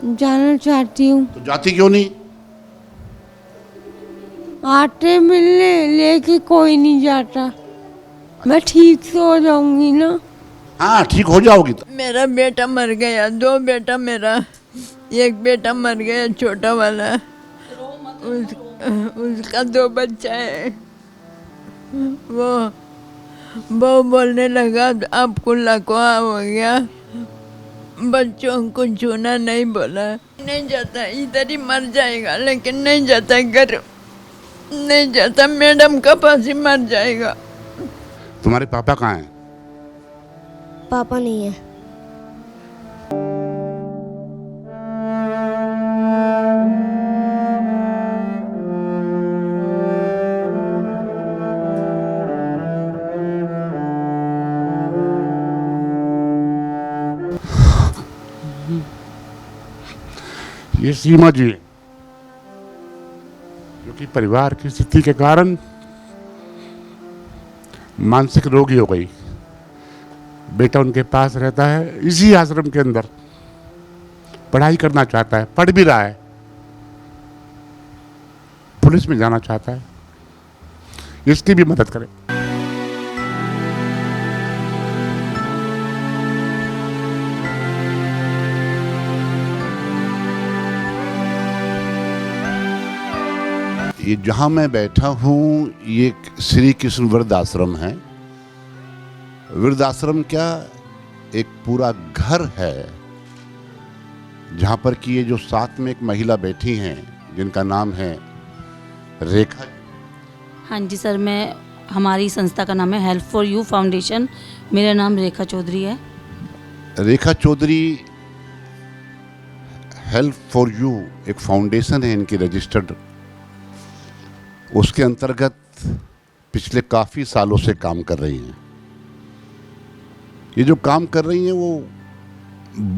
जाना चाहती हूँ। तो जाती क्यों नहीं? आटे मिलने, लेके कोई नहीं जाता। मैं ठीक से हो जाऊंगी ना। हाँ ठीक हो जाओगी तो। मेरा बेटा मर गया, 2 बेटा मेरा, एक बेटा मर गया छोटा वाला, उसका 2 बच्चा है। वो बोलने लगा आपको लकवा हो गया, बच्चों को छूना नहीं बोला। नहीं जाता, इधर ही मर जाएगा, लेकिन नहीं जाता घर, नहीं जाता, मैडम का पास ही मर जाएगा। तुम्हारे पापा कहाँ हैं? पापा नहीं है। ये सीमा जी, जो कि परिवार की स्थिति के कारण मानसिक रोगी हो गई। बेटा उनके पास रहता है, इसी आश्रम के अंदर पढ़ाई करना चाहता है, पढ़ भी रहा है, पुलिस में जाना चाहता है। इसकी भी मदद करें। ये जहां मैं बैठा हूं, ये श्री कृष्ण वृद्धाश्रम है। वृद्धाश्रम क्या, एक पूरा घर है जहां पर कि ये जो साथ में एक महिला बैठी हैं जिनका नाम है रेखा। हाँ जी सर, मैं, हमारी संस्था का नाम है हेल्प फॉर यू फाउंडेशन। मेरा नाम रेखा चौधरी है। रेखा चौधरी, हेल्प फॉर यू एक फाउंडेशन है इनकी रजिस्टर्ड, उसके अंतर्गत पिछले काफ़ी सालों से काम कर रही हैं। ये जो काम कर रही हैं वो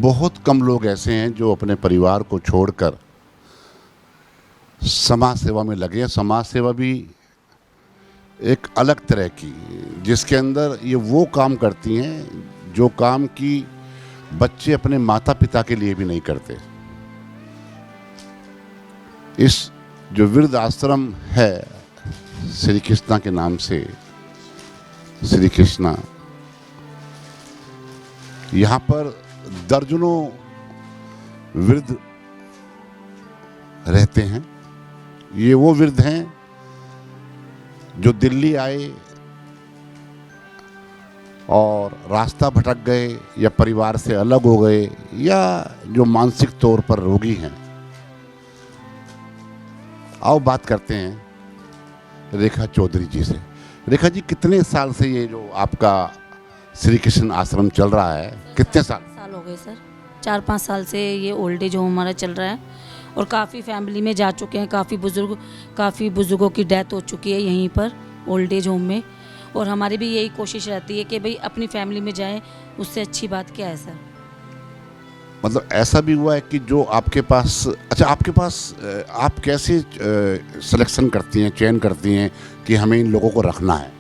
बहुत कम लोग ऐसे हैं जो अपने परिवार को छोड़कर समाज सेवा में लगे हैं। समाज सेवा भी एक अलग तरह की, जिसके अंदर ये वो काम करती हैं जो काम की बच्चे अपने माता पिता के लिए भी नहीं करते। इस जो वृद्ध आश्रम है श्री कृष्णा के नाम से, श्री कृष्णा, यहाँ पर दर्जनों वृद्ध रहते हैं। ये वो वृद्ध हैं जो दिल्ली आए और रास्ता भटक गए, या परिवार से अलग हो गए, या जो मानसिक तौर पर रोगी हैं। आओ बात करते हैं रेखा चौधरी जी से। रेखा जी, कितने साल से ये जो आपका श्री कृष्ण आश्रम चल रहा है, कितने साल हो गए सर? 4-5 साल से ये ओल्ड एज होम हमारा चल रहा है, और काफ़ी फैमिली में जा चुके हैं। काफ़ी बुजुर्गों की डेथ हो चुकी है यहीं पर ओल्ड एज होम में। और हमारी भी यही कोशिश रहती है कि भाई अपनी फैमिली में जाएं, उससे अच्छी बात क्या है सर? मतलब ऐसा भी हुआ है कि जो आपके पास, अच्छा आपके पास, आप कैसे सिलेक्शन करती हैं, चयन करती हैं कि हमें इन लोगों को रखना है?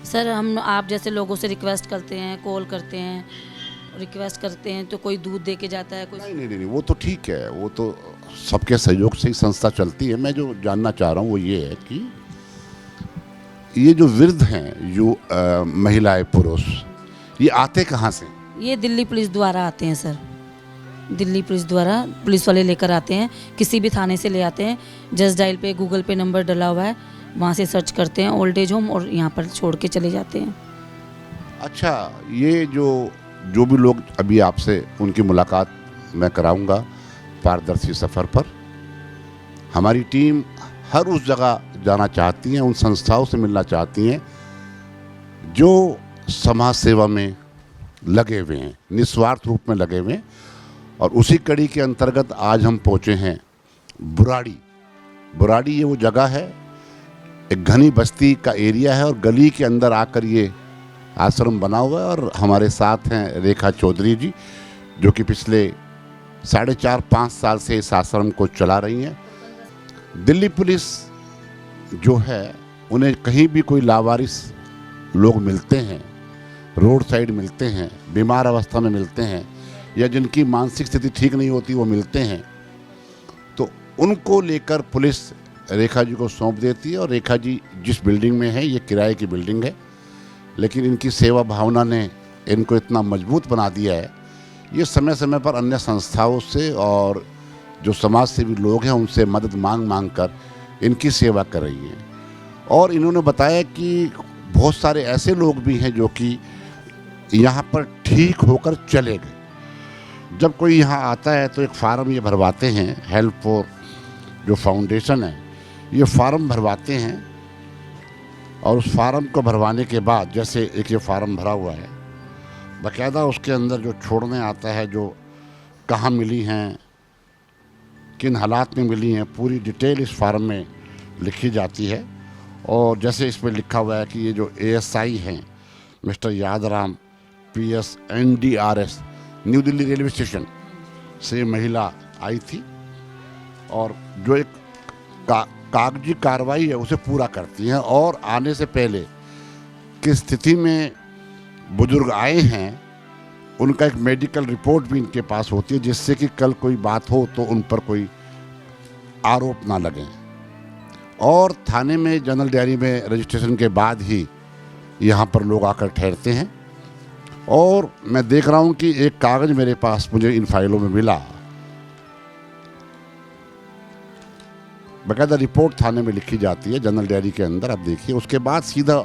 सर, हम आप जैसे लोगों से रिक्वेस्ट करते हैं, कॉल करते हैं, रिक्वेस्ट करते हैं, तो कोई दूध दे के जाता है, कोई। नहीं, वो तो ठीक है, वो तो सबके सहयोग से ही संस्था चलती है। मैं जो जानना चाह रहा हूँ वो ये है कि ये जो वृद्ध हैं, जो महिलाएं पुरुष, ये आते कहाँ से? ये दिल्ली पुलिस द्वारा आते हैं सर। दिल्ली पुलिस द्वारा पुलिस वाले लेकर आते हैं, किसी भी थाने से ले आते हैं। जस्ट डायल पे, गूगल पे नंबर डला हुआ है, वहाँ से सर्च करते हैं ओल्ड एज होम, और यहाँ पर छोड़ के चले जाते हैं। अच्छा, ये जो भी लोग अभी आपसे, उनकी मुलाकात मैं कराऊंगा पारदर्शी सफ़र पर। हमारी टीम हर उस जगह जाना चाहती है, उन संस्थाओं से मिलना चाहती हैं जो समाज सेवा में लगे हुए हैं, निस्वार्थ रूप में लगे हुए हैं। और उसी कड़ी के अंतर्गत आज हम पहुँचे हैं बुराड़ी। ये वो जगह है, एक घनी बस्ती का एरिया है, और गली के अंदर आकर ये आश्रम बना हुआ है। और हमारे साथ हैं रेखा चौधरी जी, जो कि पिछले 4.5-5 साल से इस आश्रम को चला रही हैं। दिल्ली पुलिस जो है, उन्हें कहीं भी कोई लावारिस लोग मिलते हैं, रोड साइड मिलते हैं, बीमार अवस्था में मिलते हैं, या जिनकी मानसिक स्थिति ठीक नहीं होती वो मिलते हैं, तो उनको लेकर पुलिस रेखा जी को सौंप देती है। और रेखा जी जिस बिल्डिंग में है, ये किराए की बिल्डिंग है, लेकिन इनकी सेवा भावना ने इनको इतना मजबूत बना दिया है, ये समय समय पर अन्य संस्थाओं से और जो समाज सेवी लोग हैं उनसे मदद मांग मांग कर इनकी सेवा कर रही हैं। और इन्होंने बताया कि बहुत सारे ऐसे लोग भी हैं जो कि यहाँ पर ठीक होकर चले गए। जब कोई यहाँ आता है तो एक फार्म ये भरवाते हैं, हेल्प फॉर जो फाउंडेशन है ये फार्म भरवाते हैं, और उस फार्म को भरवाने के बाद, जैसे एक ये फार्म भरा हुआ है, बाकायदा उसके अंदर जो छोड़ने आता है, जो कहाँ मिली हैं, किन हालात में मिली हैं, पूरी डिटेल इस फार्म में लिखी जाती है। और जैसे इसमें लिखा हुआ है कि ये जो ASI हैं mister Yadram PS NDRS, new Delhi railway station से महिला आई थी, और जो एक कागजी कार्रवाई है उसे पूरा करती हैं, और आने से पहले किस स्थिति में बुजुर्ग आए हैं उनका एक मेडिकल रिपोर्ट भी इनके पास होती है, जिससे कि कल कोई बात हो तो उन पर कोई आरोप ना लगे। और थाने में जनरल डायरी में रजिस्ट्रेशन के बाद ही यहाँ पर लोग आकर ठहरते हैं। और मैं देख रहा हूँ कि एक कागज़ मेरे पास मुझे इन फाइलों में मिला, बाकायदा रिपोर्ट थाने में लिखी जाती है जनरल डायरी के अंदर, आप देखिए। उसके बाद सीधा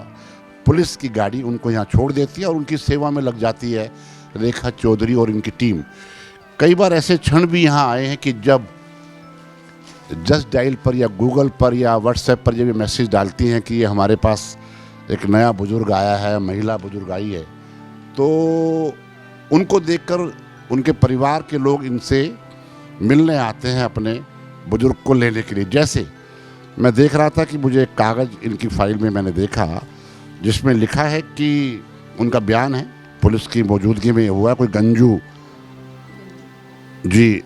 पुलिस की गाड़ी उनको यहाँ छोड़ देती है और उनकी सेवा में लग जाती है रेखा चौधरी और इनकी टीम। कई बार ऐसे क्षण भी यहाँ आए हैं कि जब जस्ट डायल पर या गूगल पर या व्हाट्सएप पर जब ये मैसेज डालती हैं कि ये हमारे पास एक नया बुजुर्ग आया है, महिला बुजुर्ग आई है, तो उनको देखकर उनके परिवार के लोग इनसे मिलने आते हैं अपने बुजुर्ग को लेने के लिए। जैसे मैं देख रहा था कि मुझे एक कागज़ इनकी फाइल में मैंने देखा जिसमें लिखा है कि उनका बयान है, पुलिस की मौजूदगी में हुआ, कोई गंजू जी,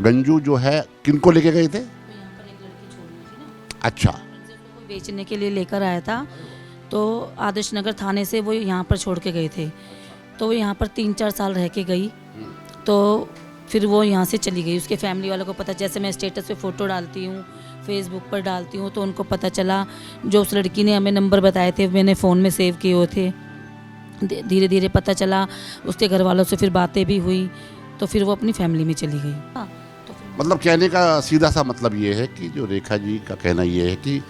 गंजू जो है किनको लेके गए थे? अच्छा, बेचने के लिए लेकर आया था, तो आदर्श नगर थाने से वो यहाँ पर छोड़ के गए थे। तो वो यहाँ पर 3-4 साल रह के गई, तो फिर वो यहाँ से चली गई। उसके फैमिली वालों को पता, जैसे मैं स्टेटस पे फ़ोटो डालती हूँ, फेसबुक पर डालती हूँ, तो उनको पता चला। जो उस लड़की ने हमें नंबर बताए थे मैंने फ़ोन में सेव किए हुए थे, धीरे धीरे पता चला। उसके घर वालों से फिर बातें भी हुई, तो फिर वो अपनी फैमिली में चली गई। हाँ, तो मतलब कहने का सीधा सा मतलब ये है कि जो रेखा जी का कहना ये है कि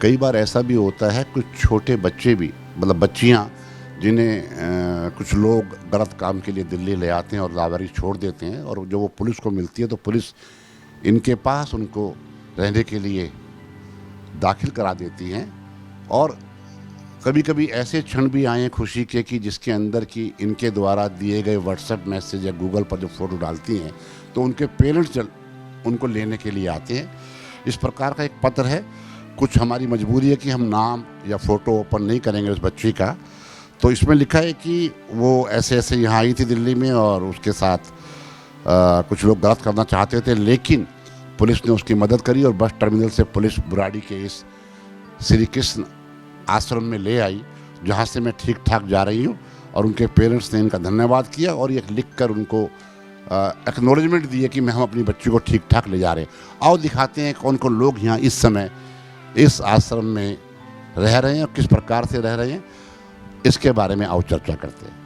कई बार ऐसा भी होता है, कुछ छोटे बच्चे भी, मतलब बच्चियाँ जिन्हें कुछ लोग गलत काम के लिए दिल्ली ले आते हैं और लावारिस छोड़ देते हैं, और जो वो पुलिस को मिलती है तो पुलिस इनके पास उनको रहने के लिए दाखिल करा देती हैं। और कभी कभी ऐसे क्षण भी आए हैं खुशी के कि जिसके अंदर कि इनके द्वारा दिए गए व्हाट्सएप मैसेज या गूगल पर जो फ़ोटो डालती हैं तो उनके पेरेंट्स उनको लेने के लिए आते हैं। इस प्रकार का एक पत्र है। कुछ हमारी मजबूरी है कि हम नाम या फ़ोटो ओपन नहीं करेंगे उस बच्ची का, तो इसमें लिखा है कि वो ऐसे ऐसे यहाँ आई थी दिल्ली में और उसके साथ कुछ लोग गलत करना चाहते थे, लेकिन पुलिस ने उसकी मदद करी और बस टर्मिनल से पुलिस बुराड़ी के इस श्री कृष्ण आश्रम में ले आई, जहाँ से मैं ठीक ठाक जा रही हूँ। और उनके पेरेंट्स ने इनका धन्यवाद किया और ये लिख कर उनको एक्नॉलेजमेंट दिए कि मैं हम अपनी बच्ची को ठीक ठाक ले जा रहे हैं। आओ दिखाते हैं कौन कौन लोग यहाँ इस समय इस आश्रम में रह रहे हैं और किस प्रकार से रह रहे हैं, इसके बारे में आओ चर्चा करते हैं।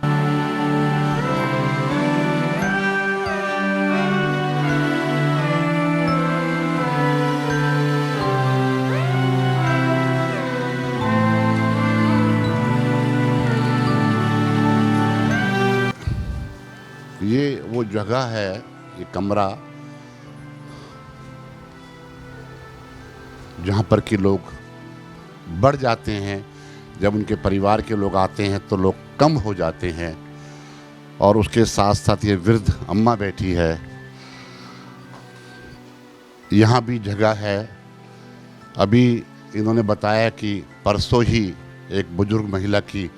ये वो जगह है, ये कमरा जहाँ पर कि लोग बढ़ जाते हैं, जब उनके परिवार के लोग आते हैं तो लोग कम हो जाते हैं। और उसके साथ साथ ये वृद्ध अम्मा बैठी है, यहाँ भी जगह है। अभी इन्होंने बताया कि परसों ही एक बुजुर्ग महिला की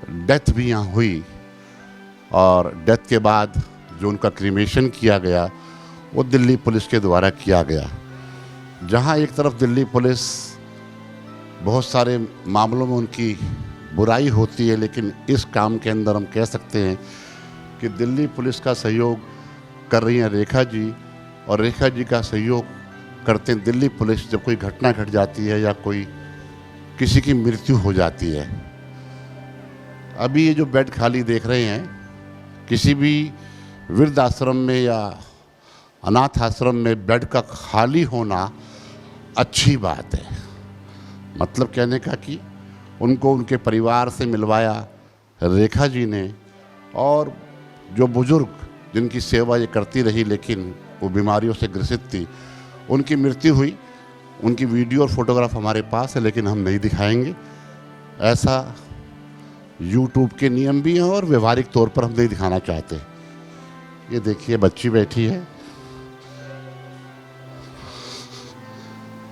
डेथ भी यहाँ हुई, और डेथ के बाद जो उनका क्रीमेशन किया गया वो दिल्ली पुलिस के द्वारा किया गया। जहाँ एक तरफ दिल्ली पुलिस बहुत सारे मामलों में उनकी बुराई होती है, लेकिन इस काम के अंदर हम कह सकते हैं कि दिल्ली पुलिस का सहयोग कर रही हैं रेखा जी, और रेखा जी का सहयोग करते हैं दिल्ली पुलिस जब कोई घटना घट जाती है या कोई किसी की मृत्यु हो जाती है। अभी ये जो बेड खाली देख रहे हैं, किसी भी वृद्ध आश्रम में या अनाथ आश्रम में बेड का खाली होना अच्छी बात है। मतलब कहने का कि उनको उनके परिवार से मिलवाया रेखा जी ने, और जो बुजुर्ग जिनकी सेवा ये करती रही लेकिन वो बीमारियों से ग्रसित थी, उनकी मृत्यु हुई। उनकी वीडियो और फोटोग्राफ हमारे पास है लेकिन हम नहीं दिखाएंगे, ऐसा यूट्यूब के नियम भी हैं और व्यवहारिक तौर पर हम नहीं दिखाना चाहते। ये देखिए बच्ची बैठी है,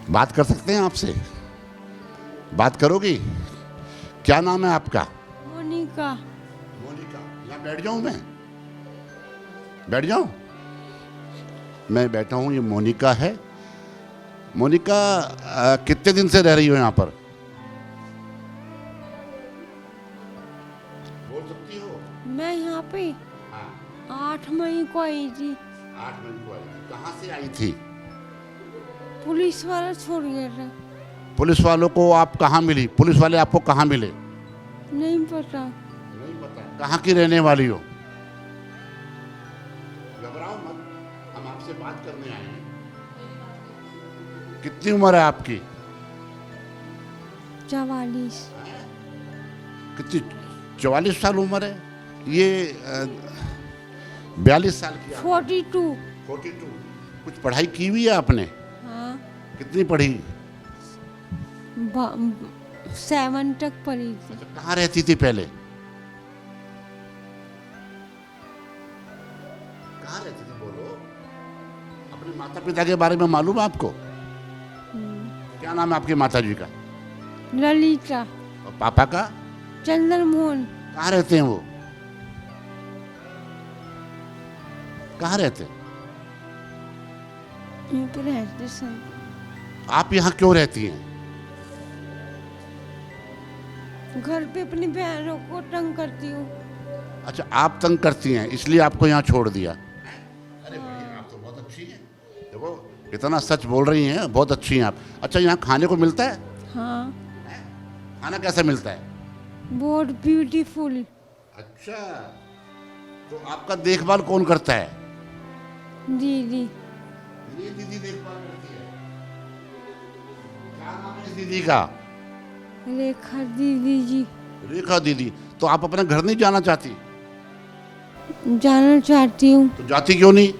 बात कर सकते हैं आपसे? बात करोगी? क्या नाम है आपका? मोनिका। मोनिका। यहाँ बैठ जाऊं मैं? बैठ जाऊं? मैं बैठा हूं, ये मोनिका है। मोनिका कितने दिन से रह रही हो यहाँ पर? बोल सकती हो? मैं यहाँ पे हाँ। 8 मई को आई थी। 8 मई को आई थी। कहाँ से आई थी? पुलिस वाला छोड़ गया था। पुलिस वालों को आप कहाँ मिली? पुलिस वाले आपको कहाँ मिले? नहीं पता। नहीं पता। कहाँ की रहने वाली हो? घबराओ मत, हम आपसे बात करने आए हैं। कितनी उम्र है आपकी? 44। कितनी? 44 साल उम्र है। ये 42 साल की आप? 42। 42। कुछ पढ़ाई की हुई है आपने? हाँ, कितनी पढ़ी? 7 तक पढ़ी थी। कहाँ रहती थी पहले? कहाँ रहती थी बोलो? अपने माता पिता के बारे में मालूम है आपको? क्या नाम है आपके माता जी का? ललिता। और पापा का? चंद्र मोहन। कहाँ रहते हैं वो? कहाँ रहते हैं? यहीं पे रहते सब। आप यहाँ क्यों रहती हैं? घर पे अपनी बहनों को तंग करती हूँ। अच्छा, आप तंग करती हैं इसलिए आपको यहाँ छोड़ दिया। अरे बढ़िया, आप तो बहुत अच्छी हैं। देखो इतना सच बोल रही हैं, बहुत अच्छी हैं आप। अच्छा, यहाँ खाने को मिलता है? हाँ, खाना कैसा मिलता है? बहुत ब्यूटीफुल। अच्छा, तो आपका देखभाल कौन करता है? दीदी। ये दीदी देखभाल करती है। क्या नाम है इस दीदी का? रेखा दीदी जी। रेखा दीदी। तो आप अपने घर नहीं जाना चाहती? जाना चाहती हूँ। तो जाती क्यों नहीं?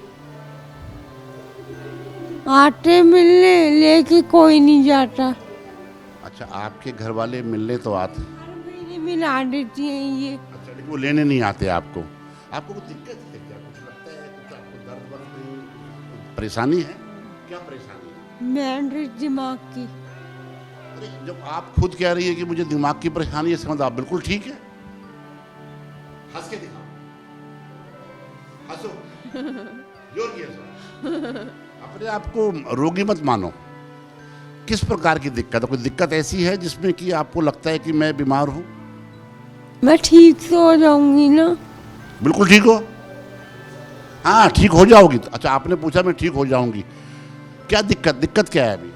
आटे मिलने लेके कोई नहीं जाता। अच्छा, आपके घर वाले मिलने तो आते? हर महीने मिला देती हैं ये। अच्छा, लेकिन वो लेने नहीं आते आपको? आपको कुछ दिक्कत है क्या? कुछ लगता है कुछ आपको दर्द वर्द नहीं, परेशानी है? क्या परेशानी है? मेरे दिमाग की। अरे जब आप खुद कह रही है कि मुझे दिमाग की परेशानी है, समझ आप बिल्कुल ठीक है। हंस के दिखाओ, हंसो, जोर की हंसो। अपने आप को रोगी मत मानो। किस प्रकार की दिक्कत है? कोई दिक्कत ऐसी है जिसमें कि आपको लगता है कि मैं बीमार हूँ? मैं ठीक से हो जाऊंगी ना? बिल्कुल ठीक हो? हाँ, ठीक हो जाओगी। अच्छा, आपने पूछा मैं ठीक हो जाऊंगी, क्या दिक्कत क्या है अभी?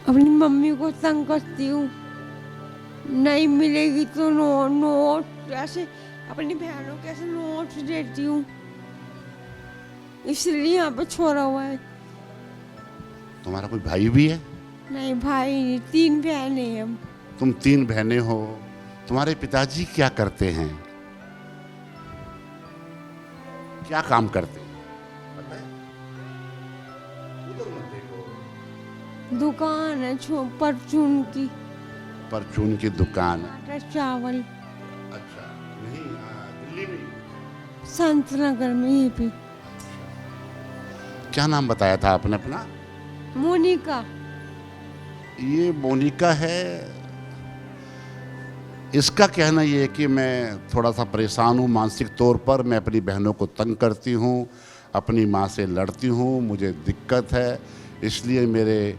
अपनी मम्मी को तंग करती हूँ, नहीं मिलेगी तो नोट ऐसे अपनी बहनों को ऐसे नोट देती हूँ, इसलिए यहाँ पे छोड़ा हुआ है। तुम्हारा कोई भाई भी है? नहीं भाई नहीं, 3 बहनें हैं हम। तुम 3 बहनें हो। तुम्हारे पिताजी क्या करते हैं? क्या काम करते हैं? पता है? उधर मत देखो। दुकान है परचून की। परचून की दुकान? आटा चावल। अच्छा, नहीं दिल्ली में? संत नगर में ही भी। क्या नाम बताया था आपने अपना? मोनिका। ये मोनिका है। इसका कहना ये है कि मैं थोड़ा सा परेशान हूँ मानसिक तौर पर। मैं अपनी बहनों को तंग करती हूँ, अपनी माँ से लड़ती हूँ, मुझे दिक्कत है, इसलिए मेरे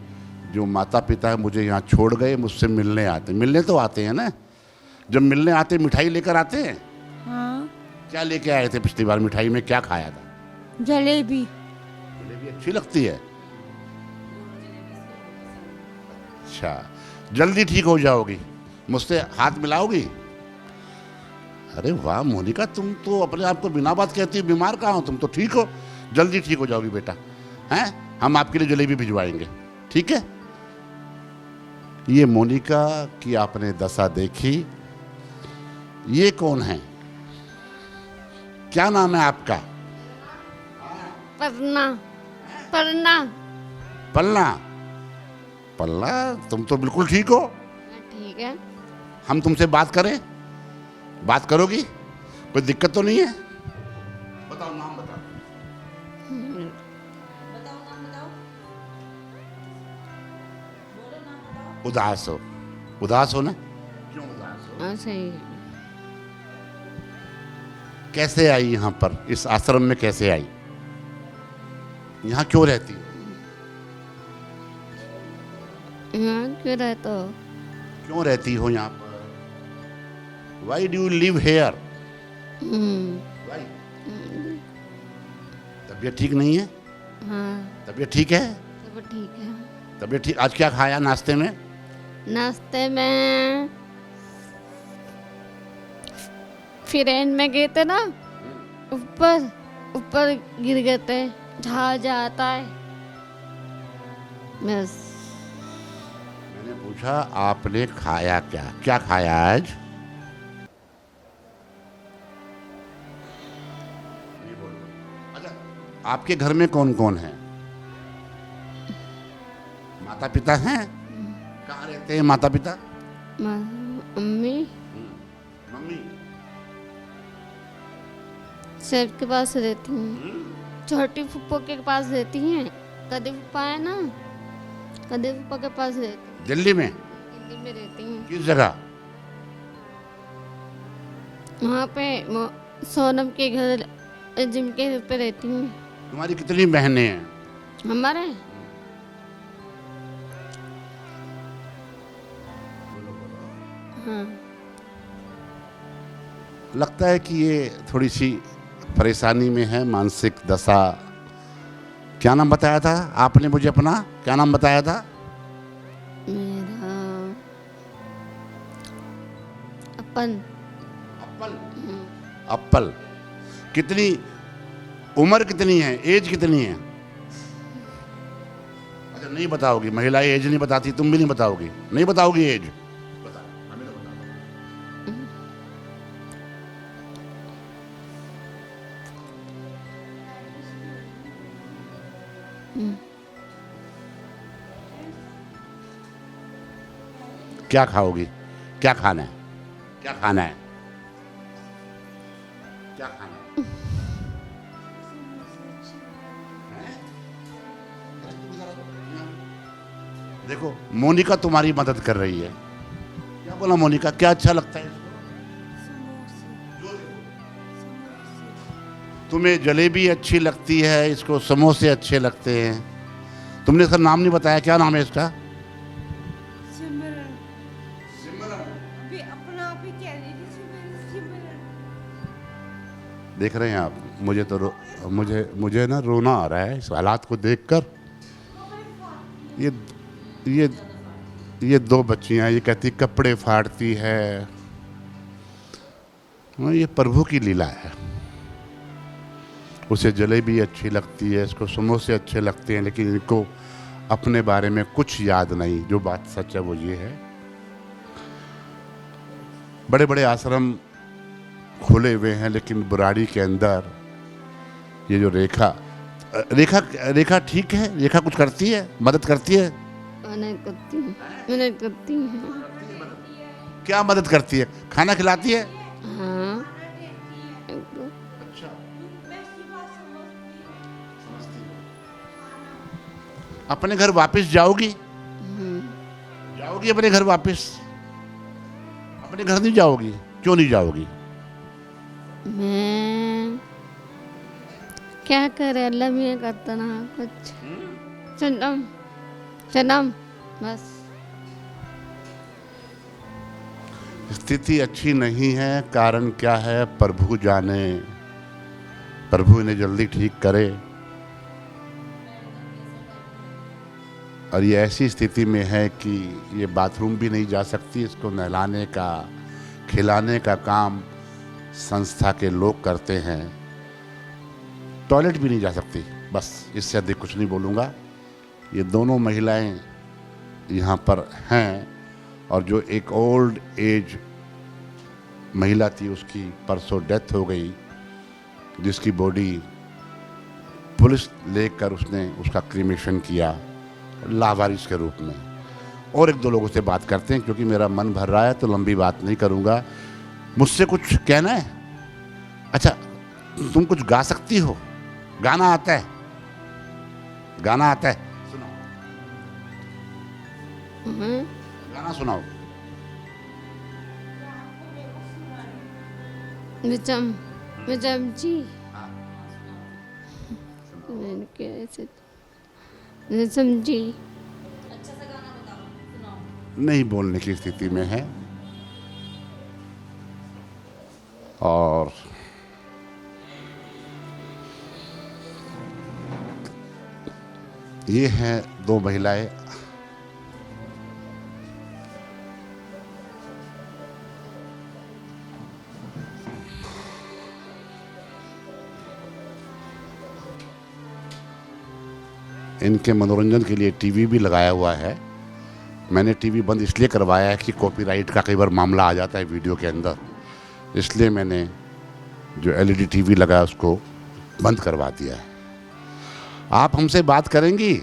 जो माता पिता है मुझे यहाँ छोड़ गए, मुझसे मिलने आते। मिलने तो आते हैं ना, जब मिलने आते मिठाई लेकर आते हैं? हाँ, क्या लेके आए थे पिछली बार? मिठाई में क्या खाया था? जलेबी। जलेबी अच्छी लगती है। अच्छा, जल्दी ठीक हो जाओगी, मुझसे हाथ मिलाओगी? अरे वाह मोनिका, तुम तो अपने आप को बिना बात कहती हो बीमार कहाँ हो, तुम तो ठीक हो, जल्दी ठीक हो जाओगी बेटा। हैं, हम आपके लिए जलेबी भिजवाएंगे, ठीक है? ये मोनिका की आपने दशा देखी। ये कौन है? क्या नाम है आपका? पढ़ना पढ़ना। पलना। पलना, तुम तो बिल्कुल ठीक हो। ठीक है। हम तुमसे बात करें? बात करोगी? कोई दिक्कत तो नहीं है? बताओ नाम बताओ। उदास हो? उदास हो ना? क्यों उदास हो? ऐसे ही। कैसे आई यहाँ पर, इस आश्रम में कैसे आई? यहाँ क्यों रहती हो? यहाँ क्यों रहते हो? क्यों रहती हो यहाँ पर? Why do you live here? Why? तबीयत ठीक नहीं है? हाँ, तबीयत ठीक है? सब ठीक है। तबीयत ठीक। आज क्या खाया नाश्ते में? नाश्ते में फिरेन में गए थे ना, ऊपर ऊपर गिर गए थे, जहाज आता है बस। मैंने पूछा आपने खाया क्या? क्या खाया आज? अच्छा, आपके घर में कौन कौन है? माता पिता हैं? कहाँ रहते हैं माता पिता? Mummy mummy? सर के पास रहती हूँ, छोटी फूफो के पास रहती हैं। कदे फूफा है ना, कदे फूफा के पास रहती हूँ। दिल्ली में? दिल्ली में रहती हूँ। किस जगह? वहाँ पे सोनम के घर जिम के घर पे रहती हूँ। तुम्हारी कितनी बहनें हैं? हमारे हाँ, लगता है कि ये थोड़ी सी परेशानी में है, मानसिक दशा। क्या नाम बताया था आपने मुझे अपना? क्या नाम बताया था? मेरा अपन। अप्पल। अप्पल। कितनी उम्र कितनी है, एज कितनी है? अच्छा नहीं बताओगी, महिला एज नहीं बताती, तुम भी नहीं बताओगी, नहीं बताओगी एज? बता, हमें तो बता। क्या खाओगी? क्या खाना है? क्या खाना है? क्या खाना है? देखो मोनिका तुम्हारी मदद कर रही है। क्या बोला मोनिका, क्या अच्छा लगता है इसको? तुम्हें जलेबी अच्छी लगती है, इसको समोसे अच्छे लगते हैं। तुमने इसका नाम नहीं बताया, क्या नाम है इसका? सिमरन। अभी अपना आप ही कह रही थी सिमरन। देख रहे हैं आप, मुझे तो मुझे ना रोना आ रहा है इस हालात को देखकर। ये दो बच्चियां, ये कहती कपड़े फाड़ती है। ये प्रभु की लीला है। उसे जलेबी अच्छी लगती है, इसको समोसे अच्छे लगते हैं, लेकिन इनको अपने बारे में कुछ याद नहीं। जो बात सच है वो ये है, बड़े बड़े आश्रम खुले हुए हैं, लेकिन बुराड़ी के अंदर ये जो रेखा ठीक है? रेखा कुछ करती है, मदद करती है? मदद करती हूँ, मदद करती हूँ। क्या मदद करती है? खाना खिलाती है? हाँ, अपने घर वापस जाओगी? जाओगी अपने घर वापस? अपने घर नहीं जाओगी? क्यों नहीं जाओगी? मैं क्या करे, अल्लाह भी करता ना कुछ। सनम बस। स्थिति अच्छी नहीं है, कारण क्या है प्रभु जाने। प्रभु इन्हें जल्दी ठीक करे। और ये ऐसी स्थिति में है कि ये बाथरूम भी नहीं जा सकती। इसको नहलाने का खिलाने का काम संस्था के लोग करते हैं। टॉयलेट भी नहीं जा सकती। बस इससे अधिक कुछ नहीं बोलूँगा। ये दोनों महिलाएं यहाँ पर हैं और जो एक ओल्ड एज महिला थी उसकी परसों डेथ हो गई, जिसकी बॉडी पुलिस लेकर उसने उसका क्रीमेशन किया लावारिस के रूप में। और एक दो लोगों से बात करते हैं क्योंकि मेरा मन भर रहा है तो लंबी बात नहीं करूँगा। मुझसे कुछ कहना है? अच्छा, तुम कुछ गा सकती हो? गाना आता है? गाना आता है? सुनाओ, गाना सुनाओ। विजम विजम जी मैंने कैसे विजम जी नहीं बोलने की स्थिति में है। और ये हैं दो महिलाएं। इनके मनोरंजन के लिए टीवी भी लगाया हुआ है। मैंने टीवी बंद इसलिए करवाया है कि कॉपीराइट का कई बार मामला आ जाता है वीडियो के अंदर, इसलिए मैंने जो एलईडी टीवी लगाया उसको बंद करवा दिया है। आप हमसे बात करेंगी?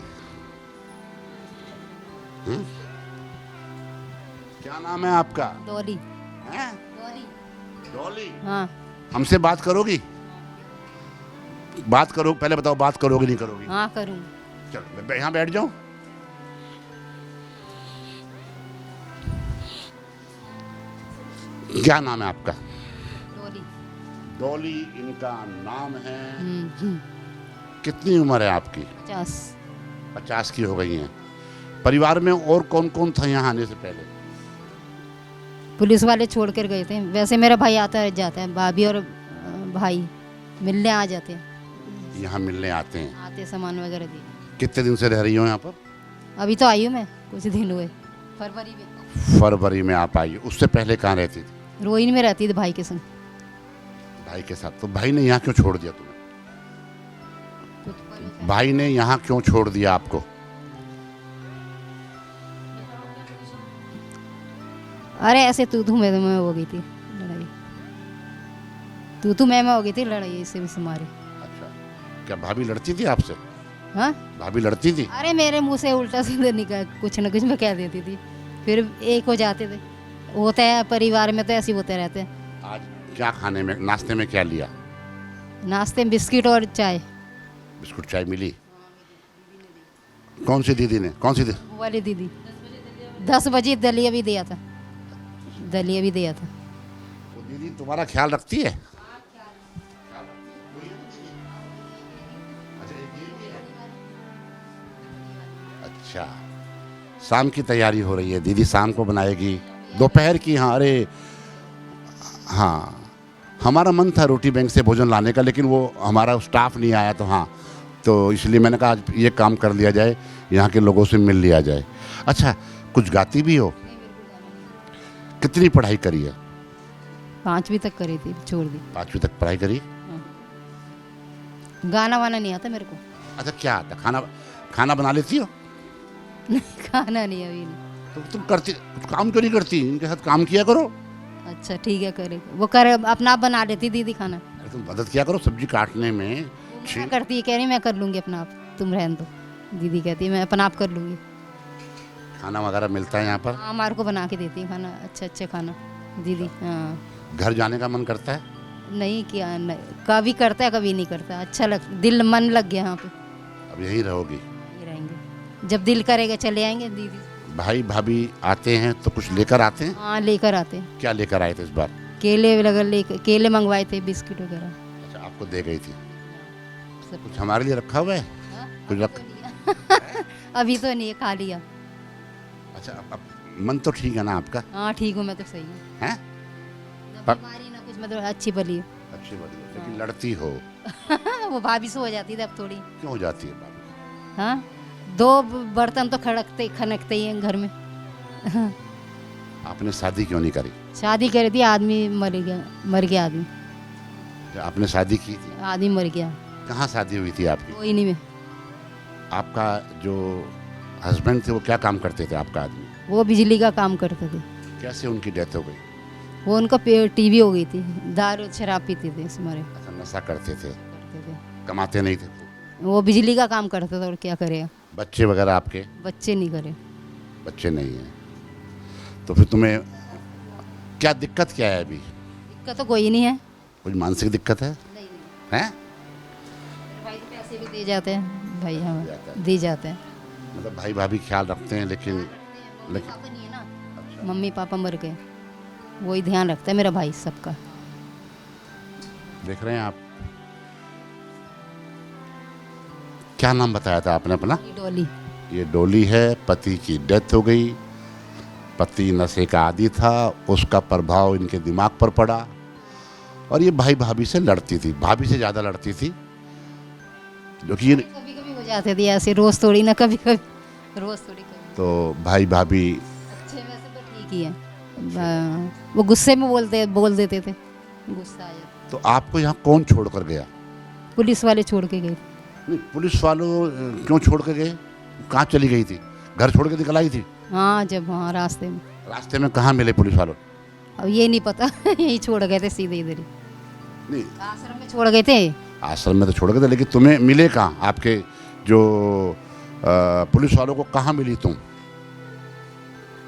क्या नाम है आपका? डॉली। हैं? डॉली। हाँ हमसे बात करोगी? बात करो, पहले बताओ बात करोगी नहीं करोगी? हाँ करूँ। चलो मैं यहाँ बैठ जाऊं। क्या नाम है आपका? डॉली। डॉली इनका नाम है। कितनी उम्र है आपकी? 50। 50 की हो गई हैं। परिवार में और कौन कौन था यहाँ आने से पहले? पुलिस वाले छोड़ कर गए थे। वैसे मेरा भाई आता जाता है, भाभी और भाई मिलने आ जाते हैं। यहाँ मिलने आते हैं? आते सामान वगैरह दे। कितने दिन से रह रही हो यहाँ पर? अभी तो आई हूँ मैं, कुछ दिन हुए, फरवरी में। फरवरी में आप आई। उससे पहले कहाँ रहती थी? रोहिणी में रहती थी भाई के संग। भाई के साथ। तो भाई ने यहाँ क्यों छोड़ दिया तुम्हें? भाई ने यहाँ क्यों छोड़ दिया आपको? अरे ऐसे तू मैं हो गई थी लड़ाई। तू मैं हो गई थी लड़ाई इससे भी हमारे। अच्छा, क्या भाभी लड़ती थी आपसे? हाँ भाभी लड़ती थी? अरे मेरे मुंह से उल्टा सीधा निकल कुछ न कुछ मैं कह देती थी, फिर एक हो जाते थे। होता है परिवार में तो ऐसे होते रहते हैं। आज क्या खाने में, नाश्ते में क्या लिया? नाश्ते में बिस्किट और चाय। बिस्कुट चाय मिली? कौन सी दीदी ने? कौन सी दीदी? वो वाली दीदी 10 बजे दलिया भी दिया था। दलिया भी दिया था। वो दीदी तुम्हारा ख्याल रखती है? अच्छा, शाम की तैयारी हो रही है। दीदी शाम को बनाएगी, दोपहर की। हाँ, अरे हाँ, हमारा मन था रोटी बैंक से भोजन लाने का, लेकिन वो हमारा स्टाफ नहीं आया। तो हाँ, तो इसलिए मैंने कहा आज ये काम कर लिया जाए, यहाँ के लोगों से मिल लिया जाए। अच्छा, कुछ गाती भी हो? कितनी पढ़ाई करी है? 5वीं तक करी थी, छोड़ दी। 5वीं तक पढ़ाई करी? गाना वाना नहीं आता मेरे को। अच्छा, क्या आता? खाना बना लेती हो? खाना नहीं अभी नहीं। तो तुम करती, कुछ काम क्यों नहीं करती? इनके साथ काम किया करो। अच्छा ठीक है, करे वो करे, अपना आप बना लेती दीदी खाना। अरे तुम मदद किया करो सब्जी काटने में। क्या करती है, कह रही मैं कर लूँगी अपना आप, तुम रहने दो। दीदी कहती है मैं अपना आप कर लूँगी। खाना वगैरह मिलता है यहाँ पर? हाँ, हमारे को बना के देती है खाना, अच्छा खाना दीदी। हाँ, घर जाने का मन करता है? नहीं किया नहीं, कभी करता है कभी नहीं करता। अच्छा दिल मन लग गया यहाँ पे। अब यहीं रहोगी? यहीं रहेंगे, जब दिल करेगा चले आएंगे। दीदी भाई भाभी आते हैं तो कुछ लेकर आते हैं? हाँ लेकर आते हैं। क्या लेकर आए थे इस बार? केले मंगवाए थे, बिस्किट वगैरह। अच्छा, आपको दे गई थी? सब कुछ हमारे लिए रखा हुआ है? कुछ रख? अभी तो नहीं है, खा लिया। अच्छा, अब मन तो ठीक है ना आपका? हाँ ठीक हूँ मैं तो, सही हूँ, हैं? ना पर- बीमारी ना कुछ, मतलब अच्छी भली हूँ। अच्छी बात है, लेकिन लड़ती हो वो भाभी से हो जाती थी अब थोड़ी। क्यों हो जाती है भाभी? हाँ, दो बर्तन तो खनकते ही हैं घर में। आपने शादी क्यों नहीं करी? शादी करी थी, आदमी मर गया आदमी। आपने शादी की थी? आदमी मर गया। कहाँ शादी हुई थी आपकी? कोई नहीं में। आपका जो हस्बैंड थे वो क्या काम करते थे आपका आदमी? वो बिजली का काम करते थे। कैसे उनकी डेथ हो गई? वो उनका टीवी हो गई थी, दारू शराब पीते थे इस मारे अच्छा, नशा करते थे, करते थे। कमाते नहीं थे। वो बिजली का काम करते थे और क्या करेगा। बच्चे वगैरह आपके? बच्चे नहीं करे। बच्चे नहीं हैं, तो फिर तुम्हें क्या दिक्कत क्या है अभी? दिक्कत तो कोई नहीं है। कुछ मानसिक दिक्कत है? हैं? मेरे भाई तो पैसे भी दे जाते हैं, भाई हाँ जाता है। दे जाते हैं। मतलब भाई भाभी ख्याल रखते हैं, लेकिन पापा नहीं है ना, मम्मी पापा मर गए, वही ध्यान रखता है मेरा भाई सबका। देख रहे हैं आप, क्या नाम बताया था आपने अपना? ये डोली। ये डोली है, पति की डेथ हो गई। पति नशे का आदी था, उसका प्रभाव इनके दिमाग पर पड़ा और ये भाई भाभी से लड़ती थी, भाभी से ज़्यादा लड़ती थी, जो कि कभी कभी हो जाते थे ऐसे, रोज थोड़ी ना, कभी कभी रोज थोड़ी कभी। तो भाई भाभी अच्छे वैसे तो ठीक ही है, वो गुस्से में बोल देते थे, गुस्सा आ जाता। तो आपको यहाँ कौन छोड़ कर गया? पुलिस वाले छोड़ के गए। नहीं, पुलिस वालों क्यों छोड़ के गए? कहाँ चली गई थी? घर छोड़ के निकल आई थी? हाँ, जब हाँ रास्ते में। रास्ते में कहाँ मिले पुलिस वालों? अब ये नहीं पता यही छोड़ गए थे सीधे इधर ही, नहीं, आश्रम में छोड़ गए थे। आश्रम में तो छोड़ गए थे, लेकिन तुम्हें मिले कहाँ? आपके जो पुलिस वालों को कहाँ मिली तुम?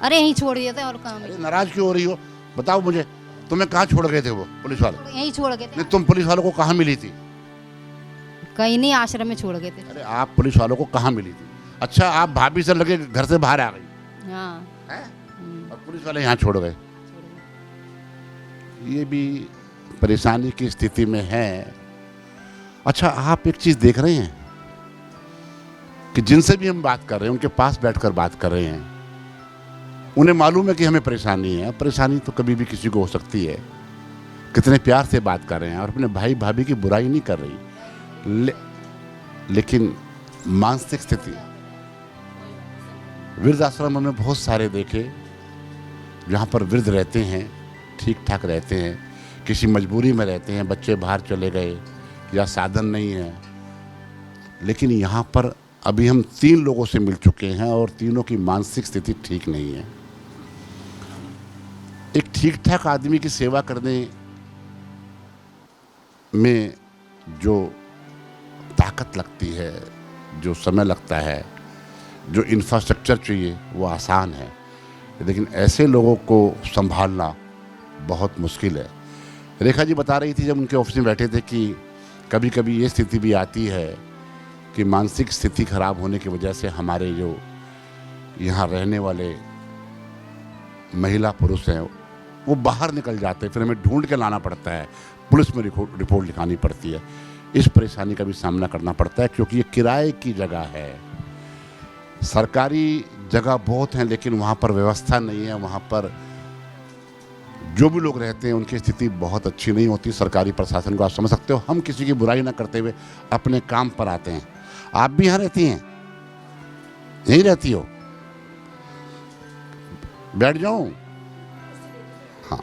अरे यहीं छोड़ दिए थे और कहाँ अरे में, नाराज क्यों हो रही हो? बताओ मुझे, तुम्हें कहाँ छोड़ गए थे वो पुलिस वाले? यहीं छोड़ गए थे। नहीं, तुम पुलिस वालों को कहाँ मिली थी? कहीं नहीं, आश्रम में छोड़ गए थे। अरे आप पुलिस वालों को कहाँ मिली थी? अच्छा, आप भाभी से लगे घर से बाहर आ गई हाँ हैं? और पुलिस वाले यहाँ छोड़ गए। ये भी परेशानी की स्थिति में है। अच्छा, आप एक चीज देख रहे हैं कि जिनसे भी हम बात कर रहे हैं, उनके पास बैठकर बात कर रहे हैं, उन्हें मालूम है कि हमें परेशानी है। परेशानी तो कभी भी किसी को हो सकती है। कितने प्यार से बात कर रहे हैं और अपने भाई भाभी की बुराई नहीं कर रही, लेकिन मानसिक स्थिति, वृद्धाश्रम हमने बहुत सारे देखे जहाँ पर वृद्ध रहते हैं, ठीक ठाक रहते हैं, किसी मजबूरी में रहते हैं, बच्चे बाहर चले गए या साधन नहीं है, लेकिन यहाँ पर अभी हम 3 लोगों से मिल चुके हैं और तीनों की मानसिक स्थिति ठीक नहीं है। एक ठीक ठाक आदमी की सेवा करने में जो ताकत लगती है, जो समय लगता है, जो इंफ्रास्ट्रक्चर चाहिए, वो आसान है, लेकिन ऐसे लोगों को संभालना बहुत मुश्किल है। रेखा जी बता रही थी जब उनके ऑफिस में बैठे थे कि कभी कभी ये स्थिति भी आती है कि मानसिक स्थिति खराब होने की वजह से हमारे जो यहाँ रहने वाले महिला पुरुष हैं वो बाहर निकल जाते हैं, फिर हमें ढूंढ के लाना पड़ता है, पुलिस में रिपोर्ट लिखानी पड़ती है। इस परेशानी का भी सामना करना पड़ता है क्योंकि ये किराए की जगह है। सरकारी जगह बहुत हैं लेकिन वहाँ पर व्यवस्था नहीं है, वहाँ पर जो भी लोग रहते हैं उनकी स्थिति बहुत अच्छी नहीं होती। सरकारी प्रशासन को आप समझ सकते हो। हम किसी की बुराई ना करते हुए अपने काम पर आते हैं। आप भी यहाँ रहती हैं? यहीं रहती हो? बैठ जाऊं? हाँ।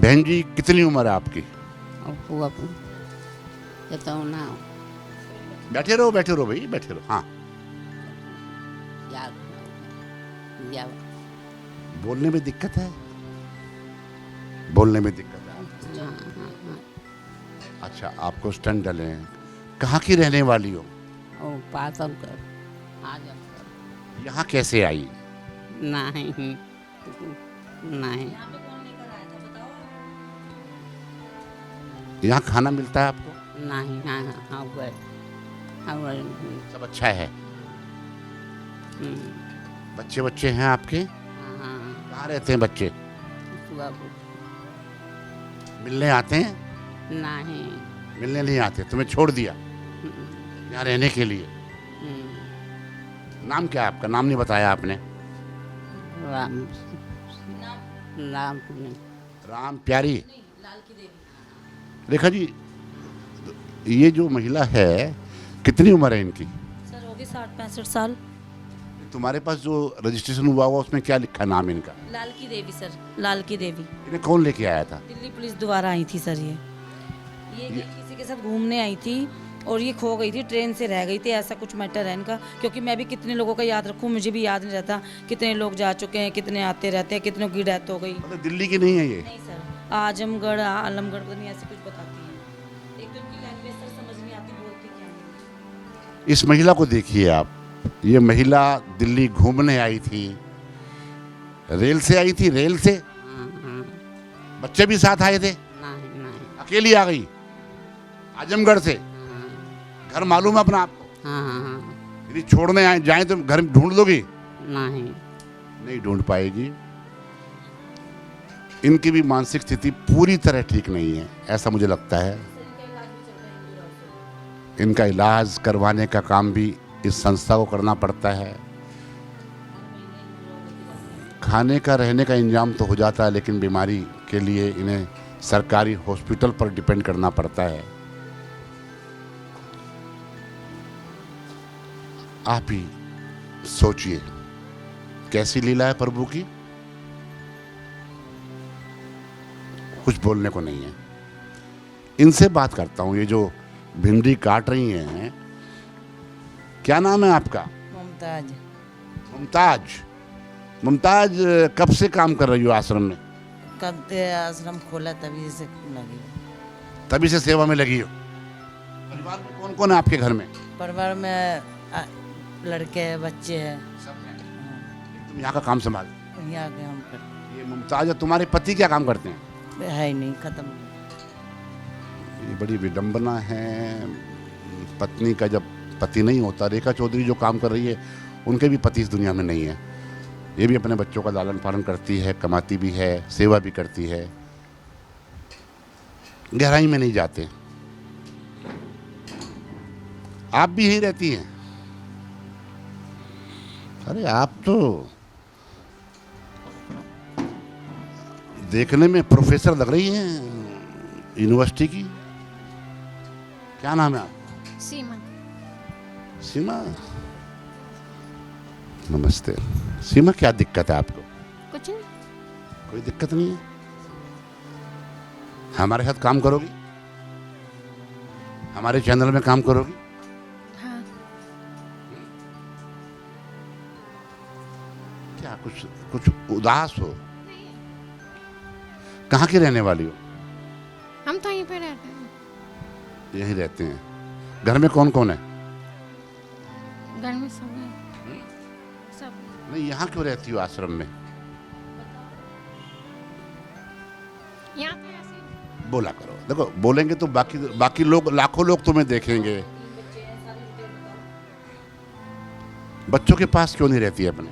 बहन जी, कितनी उम्र है आपकी? बैठे रहो भाई, बैठे रहो। हाँ, बोलने में दिक्कत है? बोलने में दिक्कत है? अच्छा, आपको स्टंट डले हैं। कहाँ की रहने वाली हो? यहाँ कैसे आई? नहीं नहीं यहाँ खाना मिलता है आपको? नहीं, हाँ हाँ हाँ गए सब अच्छा है? बच्चे बच्चे हैं आपके? हाँ कहाँ रहते हैं बच्चे? मिलने आते हैं? नहीं मिलने नहीं आते, तुम्हें छोड़ दिया यहाँ रहने के लिए। नाम क्या है आपका? नाम नहीं बताया आपने। राम राम राम प्यारी। रेखा जी, ये जो महिला है कितनी उम्र है इनकी? सर होगी 60-65 साल। तुम्हारे पास जो रजिस्ट्रेशन हुआ हुआ उसमें क्या लिखा नाम इनका? लाल की देवी सर, लाल की देवी। इन्हें कौन लेके आया था? दिल्ली पुलिस द्वारा आई थी सर। ये किसी के साथ घूमने आई थी और ये खो गई थी, ट्रेन से रह गई थी, ऐसा कुछ मैटर है इनका। क्योंकि मैं भी कितने लोगों का याद रखूं, मुझे भी याद नहीं रहता कितने लोग जा चुके हैं, कितने आते रहते हैं, कितनों की डेथ हो गई। मतलब दिल्ली की नहीं है ये? नहीं सर, आजमगढ़ आलमगढ़ पता नहीं ऐसे कुछ बताती है। एक तो इनकी लैंग्वेज सर समझ नहीं आती, बोलती क्या है। इस महिला को देखिए आप, ये महिला दिल्ली घूमने आई थी, रेल से आई थी, रेल से। बच्चे भी साथ आए थे? नहीं नहीं। अकेली आ गई आजमगढ़ से? घर मालूम है अपना आपको? हाँ। यदि छोड़ने आए जाए तो घर ढूंढ दोगी? नहीं नहीं ढूंढ पाएगी। इनकी भी मानसिक स्थिति पूरी तरह ठीक नहीं है, ऐसा मुझे लगता है। इनका इलाज करवाने का काम भी इस संस्था को करना पड़ता है। खाने का रहने का इंतजाम तो हो जाता है, लेकिन बीमारी के लिए इन्हें सरकारी हॉस्पिटल पर डिपेंड करना पड़ता है। आप ही सोचिए कैसी लीला है प्रभु की, कुछ बोलने को नहीं है। इनसे बात करता हूं, ये जो भिंडी काट रही हैं, क्या नाम है आपका? मुमताज। मुमताज। मुमताज, कब से काम कर रही हो आश्रम में? कब से आश्रम खोला तभी से लगी। तभी से सेवा में लगी हो। परिवार में कौन कौन है आपके घर में? परिवार में लड़के हैं, बच्चे हैं। तुम यहाँ का काम संभाल? यहाँ के हम करते ये मुमताज, तुम्हारे पति क्या काम करते हैं? है ही नहीं, खत्म। ये बड़ी विडंबना है पत्नी का, जब पति नहीं होता। रेखा चौधरी जो काम कर रही है, उनके भी पति इस दुनिया में नहीं है। ये भी अपने बच्चों का लालन पालन करती है, कमाती भी है, सेवा भी करती है। गहराई में नहीं जाते। आप भी यहीं रहती हैं? अरे आप तो देखने में प्रोफेसर लग रही हैं यूनिवर्सिटी की। क्या नाम है आप? सीमा। सीमा, नमस्ते। सीमा, क्या दिक्कत है आपको? कुछ नहीं। कोई दिक्कत नहीं है? हमारे साथ काम करोगी? हमारे चैनल में काम करोगी? हाँ। क्या कुछ उदास हो? कहाँ की रहने वाली हो? हम तो यहीं पे रहते हैं। यहीं रहते हैं। घर में कौन कौन है? घर में सब है। सब। नहीं, यहाँ क्यों रहती हो आश्रम में? यहाँ तो ऐसे बोला करो। देखो, बोलेंगे तो बाकी लोग, लाखों लोग तुम्हें देखेंगे। बच्चों के पास क्यों नहीं रहती है अपने?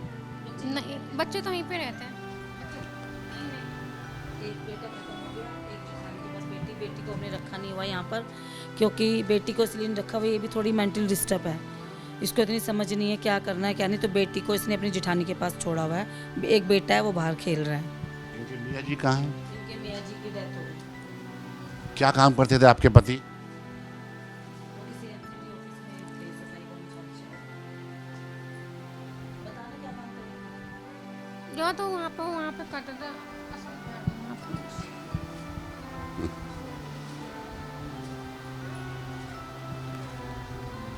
नहीं, बच्चे तो यहीं पे रहते हैं। एक बेटा खत्म हो गया, एक जेठानी के पास बेटी को हमने रखा नहीं हुआ यहाँ पर, क्योंकि बेटी को इसलिए नहीं रखा हुआ, ये भी थोड़ी मेंटल डिस्टर्ब है। इसको इतनी समझ नहीं है क्या करना है क्या नहीं, तो बेटी को इसने अपनी जेठानी के पास छोड़ा हुआ है। एक बेटा है, वो बाहर खेल रहा है। इनके मियाँ जी कहाँ हैं? इनके मियाँ जी की डेथ हो गई। क्या काम करते थे आपके पति? वो किसी एमसीडी ऑफिस में सफाई कर्मचारी है। बताना क्या काम करते? जो तो वहाँ पे कट था।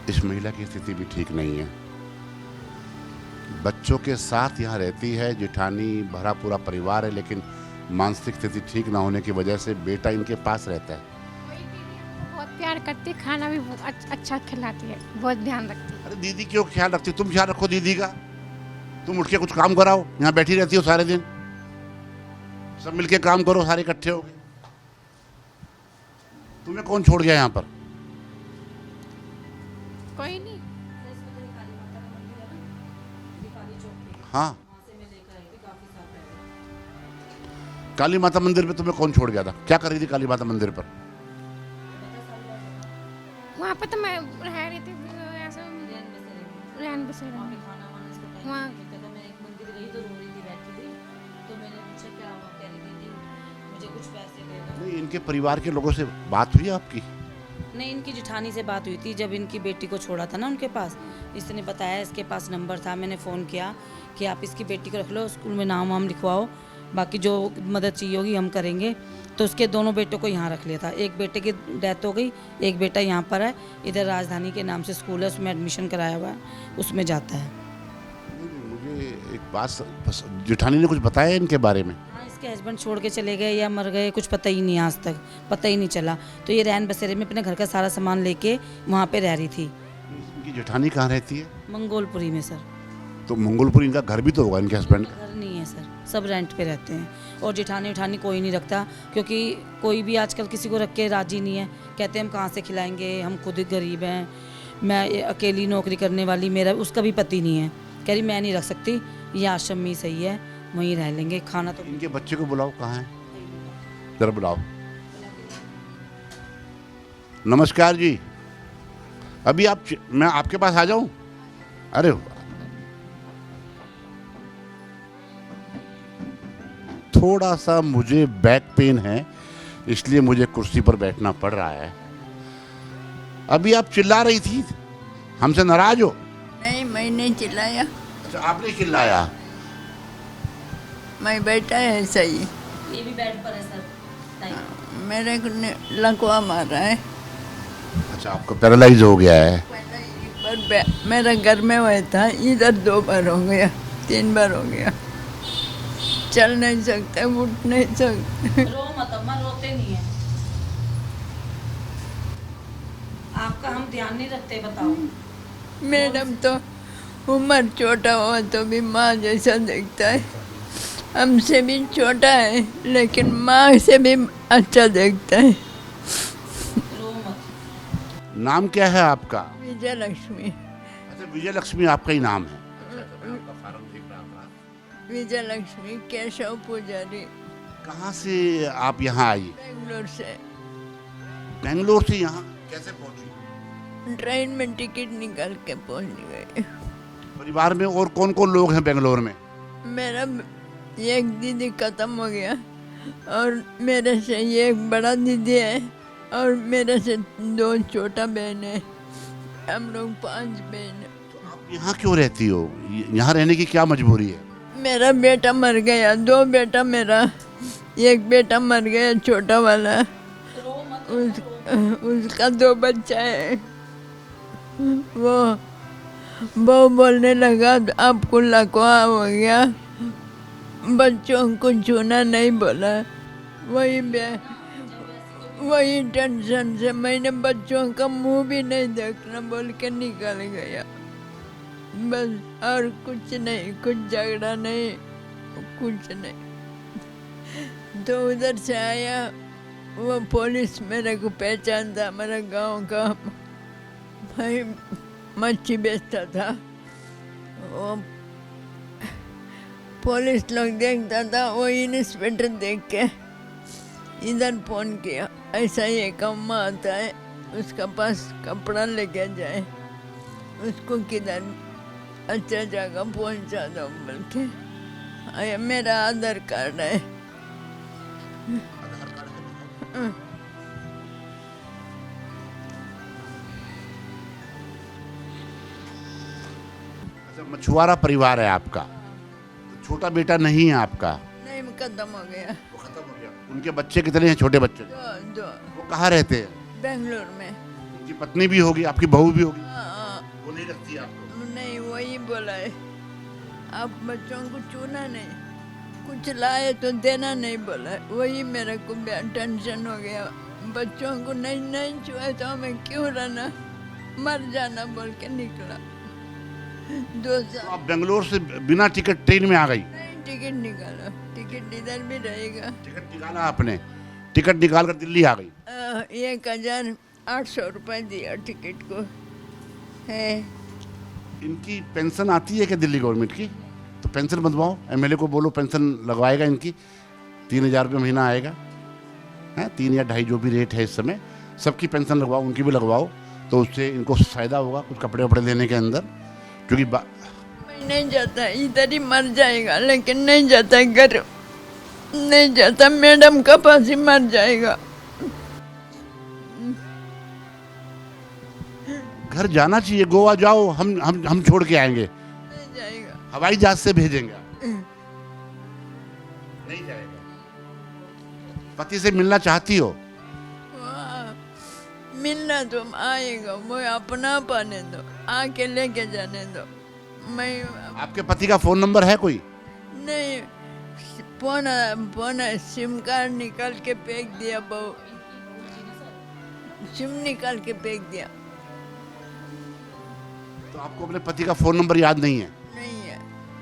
इस महिला की स्थिति भी ठीक नहीं है। बच्चों के साथ यहाँ रहती है, जेठानी, भरा पूरा परिवार है, लेकिन मानसिक स्थिति ठीक ना होने की वजह से बेटा इनके पास रहता है। बहुत प्यार करती, खाना भी बहुत अच्छा खिलाती है, बहुत ध्यान रखती है। अरे दीदी क्यों ख्याल रखती? तुम ख्याल रखो दीदी का। तुम उठ के कुछ काम कराओ, यहाँ बैठी रहती हो सारे दिन। सब मिलके काम करो, सारे इकट्ठे हो गए। तुम्हें कौन छोड़ गया यहाँ पर? कोई नहीं। हाँ, काली माता मंदिर पे तुम्हें कौन छोड़ गया था? क्या कर रही थी काली माता मंदिर पर? पे तो मैं रह रही थी ऐसा रैन बसेरा वहाँ मैं एक मंदिर गई तो रो रही थी, बैठी थी, तो मैंने पूछा क्या हुआ, कह रही दीदी मुझे कुछ पैसे दे दो। नहीं, इनके परिवार के लोगों से बात हुई आपकी? नहीं, इनकी जेठानी से बात हुई थी जब इनकी बेटी को छोड़ा था ना उनके पास, इसने बताया इसके पास नंबर था, मैंने फ़ोन किया कि आप इसकी बेटी को रख लो, स्कूल में नाम वाम लिखवाओ, बाकी जो मदद चाहिए होगी हम करेंगे। तो उसके दोनों बेटों को यहाँ रख लिया था, एक बेटे की डेथ हो गई, एक बेटा यहाँ पर है, इधर राजधानी के नाम से स्कूल है, उसमें एडमिशन कराया हुआ है, उसमें जाता है। मुझे एक बात, जेठानी ने कुछ बताया इनके बारे में? हाँ, इसके हस्बैंड छोड़ के चले गए या मर गए, कुछ पता ही नहीं, आज तक पता ही नहीं चला। तो ये रैन बसेरे में अपने घर का सारा सामान लेके वहाँ पे रह रही थी। इनकी जेठानी कहाँ रहती है? मंगोलपुरी में सर। तो मंगोलपुर इनका घर भी तो होगा इनके हस्बैंड का? घर नहीं है सर, सब रेंट पे रहते हैं, और जेठानी उठानी कोई नहीं रखता, क्योंकि कोई भी आजकल किसी को रख के राजी नहीं है, कहते हैं हम कहाँ से खिलाएंगे, हम खुद ही गरीब हैं, मैं अकेली नौकरी करने वाली, मेरा उसका भी पति नहीं है, कह रही मैं नहीं रख सकती, ये आश्रम में ही सही है, वहीं रह लेंगे, खाना तो। इनके बच्चे को बुलाओ, कहाँ है, जरा बुलाओ। नमस्कार जी, अभी मैं आपके पास आ जाऊं? अरे थोड़ा सा मुझे बैक पेन है, इसलिए मुझे कुर्सी पर बैठना पड़ रहा है। अभी आप चिल्ला रही थी, हमसे नाराज हो? नहीं, मैं नहीं चिल्लाया, अच्छा, आपने चिल्लाया। मैं बैठा है सही। ये भी बेड पर है सर। मेरे को लकवा मारा है। अच्छा, आपको पैरालाइज हो गया है? एक बार मेरा घर में हुआ था, इधर 2 बार हो गया, 3 बार हो गया, चल नहीं सकते, उठ नहीं सकते। रो मत अम्मा, रोते नहीं है, आपका हम ध्यान नहीं रखते, बताओ। मैडम तो उम्र छोटा हुआ तो भी माँ जैसा देखता है, हमसे भी छोटा है लेकिन माँ से भी अच्छा देखता है। रो मत। नाम क्या है आपका? विजय लक्ष्मी। अच्छा, विजय लक्ष्मी आपका ही नाम है? विजय लक्ष्मी केशव पुजारी। कहाँ से आप यहाँ आई? बेंगलोर से। बेंगलोर से यहाँ कैसे पहुँची? ट्रेन में टिकट निकाल के पहुँच गए। परिवार में और कौन कौन लोग हैं बेंगलोर में? मेरा एक दीदी खत्म हो गया, और मेरे से एक बड़ा दीदी है, और मेरे से 2 छोटा बहन है, हम लोग 5 बहन हैं। तो आप यहाँ क्यों रहती हो? यहाँ रहने की क्या मजबूरी है? मेरा बेटा मर गया, 2 बेटा मेरा, एक बेटा मर गया छोटा वाला, उसका 2 बच्चा है। वो बोलने लगा आपको लकवा हो गया, बच्चों को छूना नहीं बोला, वही टेंशन से मैंने बच्चों का मुंह भी नहीं देखना बोल के निकल गया, बस, और कुछ नहीं, कुछ झगड़ा नहीं, कुछ नहीं। तो उधर से आया, वो पुलिस मेरे को पहचानता, हमारा गांव का, भाई मच्छी बेचता था, वो पुलिस लोग देखता था, वो इंस्पेक्टर देख के इधर फोन किया, ऐसा ही एक अम्मा आता है, उसका पास कपड़ा लेके जाए, उसको किधर अच्छा जगह पहुंचा दो बोल के। मेरा आधार कार्ड है। अच्छा, मछुआरा परिवार है आपका? छोटा बेटा नहीं है आपका? नहीं, खत्म हो गया। वो खत्म हो गया। उनके बच्चे कितने हैं, छोटे बच्चे? 2। वो कहाँ रहते हैं? बेंगलोर में। उनकी पत्नी भी होगी, आपकी बहू भी होगी? हाँ, वो नहीं रखती आपको? नहीं, वही बोला है, आप बच्चों को छूना नहीं, कुछ लाए तो देना नहीं बोला है। वही मेरे को टेंशन हो गया, बच्चों को नहीं छुए तो हमें क्यों रहना, मर जाना बोल के निकला। 2 साल। आप बेंगलोर से बिना टिकट ट्रेन में आ गई? नहीं, टिकट निकालो, टिकट इधर भी रहेगा। टिकट निकाला आपने? टिकट निकाल कर दिल्ली आ गई? 1800 रुपये दिया टिकट को है। इनकी पेंशन आती है क्या दिल्ली गवर्नमेंट की? तो पेंशन बनवाओ, एमएलए को बोलो पेंशन लगवाएगा इनकी, 3000 रुपये महीना आएगा, है 3 या 2.5 जो भी रेट है इस समय, सबकी पेंशन लगवाओ, उनकी भी लगवाओ, तो उससे इनको फ़ायदा होगा कुछ कपड़े वपड़े लेने के अंदर, क्योंकि मैं नहीं जाता, इधर ही मर जाएगा, लेकिन नहीं जाता घर, नहीं जाता, मैडम का पास ही मर जाएगा। घर जाना चाहिए, गोवा जाओ, हम छोड़ के आएंगे, नहीं जाएगा। हवाई जहाज से भेजेंगे। नहीं जाएगा। पति से मिलना चाहती हो? वाह, मिलना तो आएगा, वो अपना पाने दो, आके लेके जाने दो। मैं आपके पति का फोन नंबर है कोई? नहीं, फोन सिम कार्ड निकाल के फेंक दिया, बहू सिम निकाल के फेंक दिया। तो आपको अपने पति का फोन नंबर याद नहीं है? नहीं है।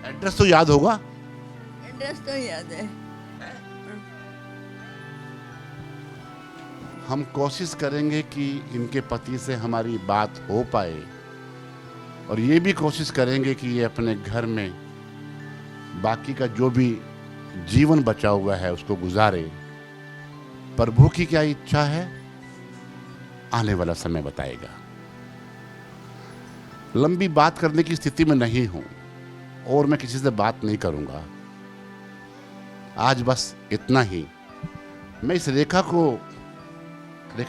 एड्रेस तो याद होगा? एड्रेस तो याद है। हम कोशिश करेंगे कि इनके पति से हमारी बात हो पाए, और ये भी कोशिश करेंगे कि ये अपने घर में बाकी का जो भी जीवन बचा हुआ है उसको गुजारे। प्रभु की क्या इच्छा है, आने वाला समय बताएगा। लंबी बात करने की स्थिति में नहीं हूं और मैं किसी से बात नहीं करूंगा। आज बस इतना ही। मैं इस रेखा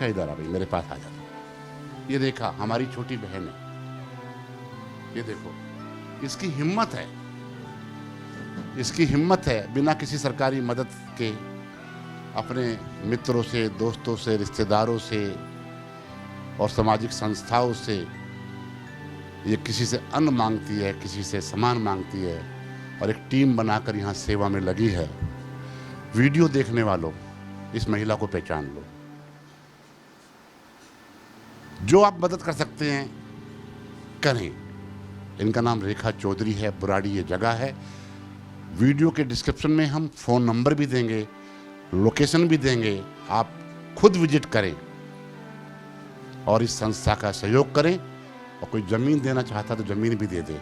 इधर आ गई, मेरे पास आ जाती। ये रेखा हमारी छोटी बहन है। ये देखो, इसकी हिम्मत है बिना किसी सरकारी मदद के अपने मित्रों से, दोस्तों से, रिश्तेदारों से और सामाजिक संस्थाओं से ये किसी से अन्न मांगती है, किसी से सामान मांगती है, और एक टीम बनाकर यहाँ सेवा में लगी है। वीडियो देखने वालों, इस महिला को पहचान लो। जो आप मदद कर सकते हैं करें। इनका नाम रेखा चौधरी है, बुराड़ी ये जगह है। वीडियो के डिस्क्रिप्शन में हम फ़ोन नंबर भी देंगे, लोकेशन भी देंगे। आप खुद विजिट करें और इस संस्था का सहयोग करें। और कोई ज़मीन देना चाहता तो ज़मीन भी दे दे,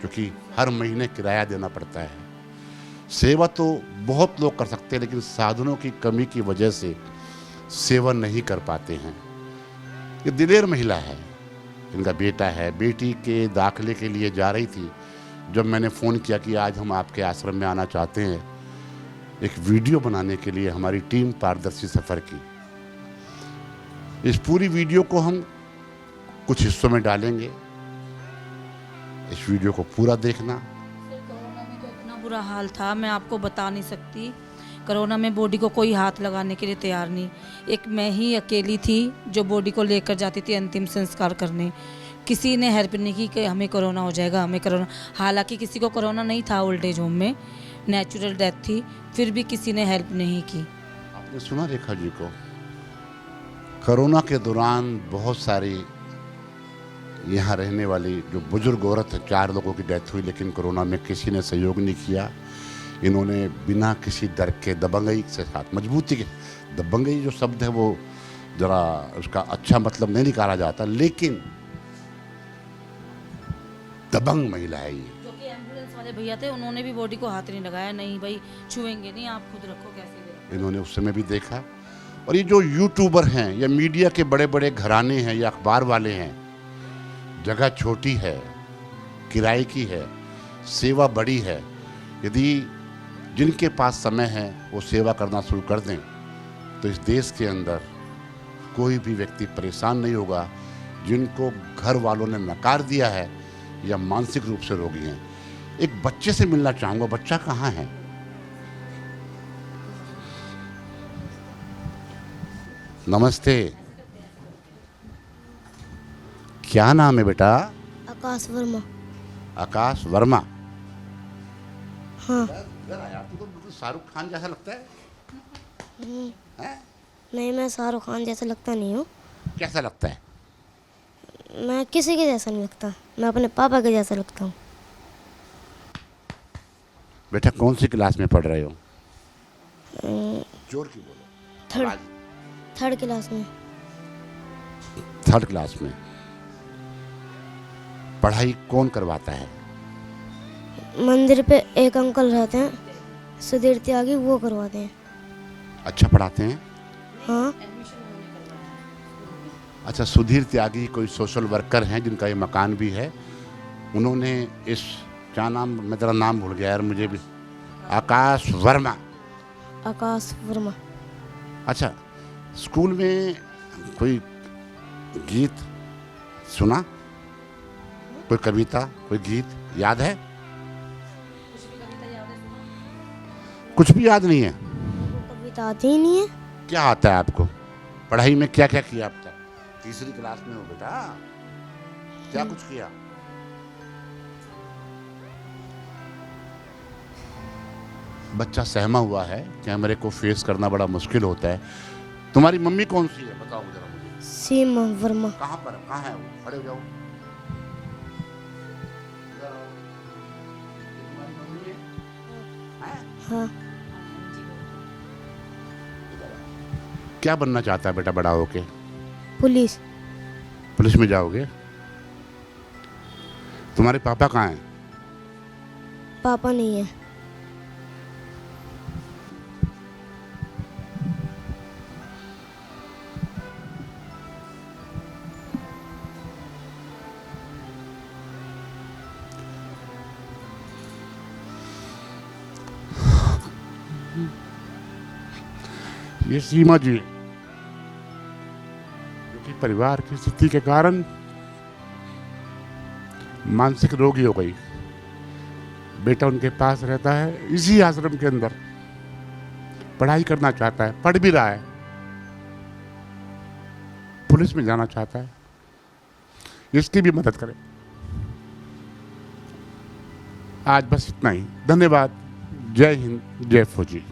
क्योंकि हर महीने किराया देना पड़ता है। सेवा तो बहुत लोग कर सकते हैं, लेकिन साधनों की कमी की वजह से सेवा नहीं कर पाते हैं। ये दिलेर महिला है। इनका बेटा है, बेटी के दाखिले के लिए जा रही थी। जब मैंने फ़ोन किया कि आज हम आपके आश्रम में आना चाहते हैं एक वीडियो बनाने के लिए, हमारी टीम पारदर्शी सफ़र की। इस पूरी वीडियो को हम कुछ हिस्सों में डालेंगे। इस वीडियो को पूरा देखना। कोरोना में तो इतना बुरा हाल था, मैं आपको बता नहीं सकती। कोरोना में बॉडी को कोई हाथ लगाने के लिए तैयार नहीं। एक मैं ही अकेली थी जो बॉडी को लेकर जाती थी अंतिम संस्कार करने। किसी ने हेल्प नहीं की कि हमें कोरोना हो जाएगा, हमें कोरोना। हालांकि किसी को कोरोना नहीं था, ओल्ड एज होम में नेचुरल डेथ थी, फिर भी किसी ने हेल्प नहीं की। आपने सुना रेखा जी को? कोरोना के दौरान बहुत सारी यहाँ रहने वाली जो बुजुर्ग औरत है, 4 लोगों की डेथ हुई, लेकिन कोरोना में किसी ने सहयोग नहीं किया। इन्होंने बिना किसी डर के दबंगई के साथ, मजबूती के, दबंगई जो शब्द है वो ज़रा उसका अच्छा मतलब नहीं निकाला जाता, लेकिन दबंग महिला है ये। जो कि एम्बुलेंस वाले भैया थे, उन्होंने भी बॉडी को हाथ नहीं लगाया। नहीं भाई, छुएंगे नहीं, आप खुद रखो, कैसे। इन्होंने उस समय भी देखा। और ये जो यूट्यूबर हैं या मीडिया के बड़े बड़े घराने हैं या अखबार वाले हैं, जगह छोटी है, किराए की है, सेवा बड़ी है। यदि जिनके पास समय है वो सेवा करना शुरू कर दें तो इस देश के अंदर कोई भी व्यक्ति परेशान नहीं होगा। जिनको घर वालों ने नकार दिया है या मानसिक रूप से रोगी हैं। एक बच्चे से मिलना चाहूँगा। बच्चा कहाँ है? नमस्ते, क्या नाम है बेटा? आकाश वर्मा। आकाश वर्मा। हाँ। यार तू तो बिल्कुल शाहरुख खान जैसा लगता है। हैं? नहीं, मैं शाहरुख खान जैसा लगता नहीं हूँ। कैसा लगता है? मैं किसी के जैसा नहीं लगता, मैं अपने पापा के जैसा लगता हूँ। बेटा कौन सी क्लास में पढ़ रहे हो? जोर की बोलो। थर्ड क्लास में। 3rd क्लास में। पढ़ाई कौन करवाता है? मंदिर पे एक अंकल रहते हैं, सुधीर त्यागी, वो करवाते हैं। अच्छा पढ़ाते हैं? हाँ। अच्छा, सुधीर त्यागी कोई सोशल वर्कर हैं जिनका ये मकान भी है। उन्होंने इस, क्या नाम, मैं तेरा नाम भूल गया यार, मुझे भी, आकाश वर्मा। आकाश वर्मा। अच्छा, स्कूल में कोई गीत सुना, कोई कविता, कोई गीत याद है? कुछ भी याद नहीं है? कविता आती ही नहीं है। क्या आता है आपको? पढ़ाई में क्या क्या किया अब तक? तीसरी क्लास में हो बेटा, क्या कुछ किया? बच्चा सहमा हुआ है, कैमरे को फेस करना बड़ा मुश्किल होता है। तुम्हारी मम्मी कौन सी है, बताओ जरा मुझे। सीमा वर्मा। कहाँ पर, कहाँ है वो? खड़े हो जाओ। तुम्हारी मम्मी है? हाँ। क्या बनना चाहता है बेटा बड़ा होके? पुलिस। पुलिस में जाओगे? तुम्हारे पापा कहाँ हैं? पापा नहीं है। ये सीमा जी, जो कि परिवार की स्थिति के कारण मानसिक रोगी हो गई। बेटा उनके पास रहता है इसी आश्रम के अंदर, पढ़ाई करना चाहता है, पढ़ भी रहा है, पुलिस में जाना चाहता है। इसकी भी मदद करें। आज बस इतना ही। धन्यवाद। जय हिंद, जय फौजी।